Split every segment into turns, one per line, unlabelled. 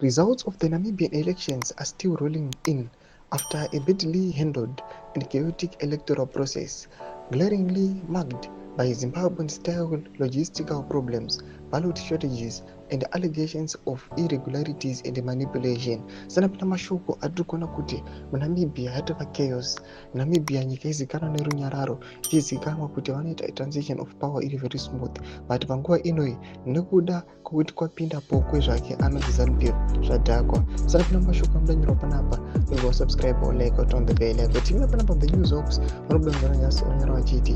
Results of the Namibian elections are still rolling in after a badly handled and chaotic electoral process, glaringly marked by Zimbabwean-style logistical problems, ballot shortages, and allegations of irregularities and manipulation. Sanapita mashoko atirikuona kuti muNamibia yatova chaos. Namibia nyika izikanwa nerunyararo, ichizikanwa kuti vanoita transition of power iri very smooth, but panguva inoi nekuda kwokuti kwapinda kwezvake anonzi ZANU-PF zvadhakwa. Sanapita mashoko anodanyirwa panapa, go subscribe or like or turn the bell icon. Timina panapa the news ops vanobudangana nyasi onyara vachiti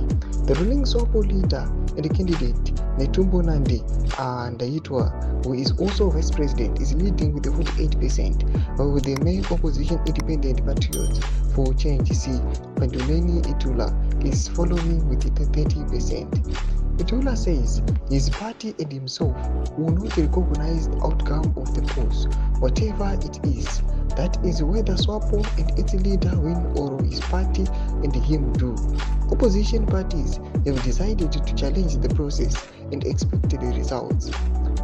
the ruling SWAPO leader and candidate Netumbo Nandi Ndaitwah, who is also vice president, is leading with 48%, while the main opposition Independent Patriots for Change Panduleni Itula is following with 30%. Itula says his party and himself will not recognize the outcome of the polls, whatever it is. That is whether SWAPO and its leader win or his party and him do. Opposition parties have decided to challenge the process and expect the results.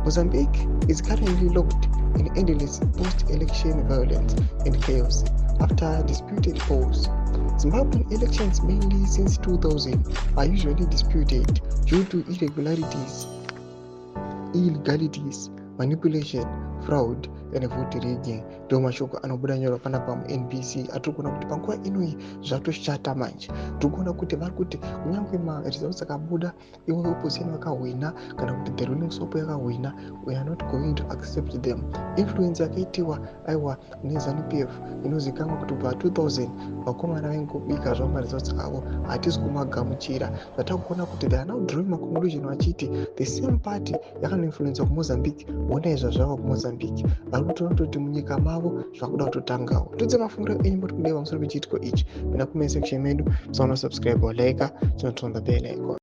Mozambique is currently locked in endless post-election violence and chaos after disputed polls. Zimbabwean elections, mainly since 2000, are usually disputed due to illegalities, manipulation, fraud, and vote rigging. Ndo mashoko anobuda nyoro panapa muNBC atirikuona kuti panguva inoi zvatoshata manje. Tirikuona kuti vari kuti kunyange results akabuda iwe opposition vakahwina kana kuti the ruling SWAPO yakahwina, we are not going to accept them. Influence yakaitiwa aiwa neZANU-PF inozikanwa kuti kubva 2000 vakomana vaingobika zvavo maresults avo hatisi kumagamuchira. Zvatakuona kuti they are now drawing maconclusion vachiti the same party yakanoinfluensa kuMozambique wona zvava kuMozambique vari kutoona kuti munyika mavo zvakuda kutotangawo. Tudze mafungiro enyu muri kudeva pamusoro pechiitiko ichi. Penda comment section medu, musaona subscribe or like, turn on the bell icon.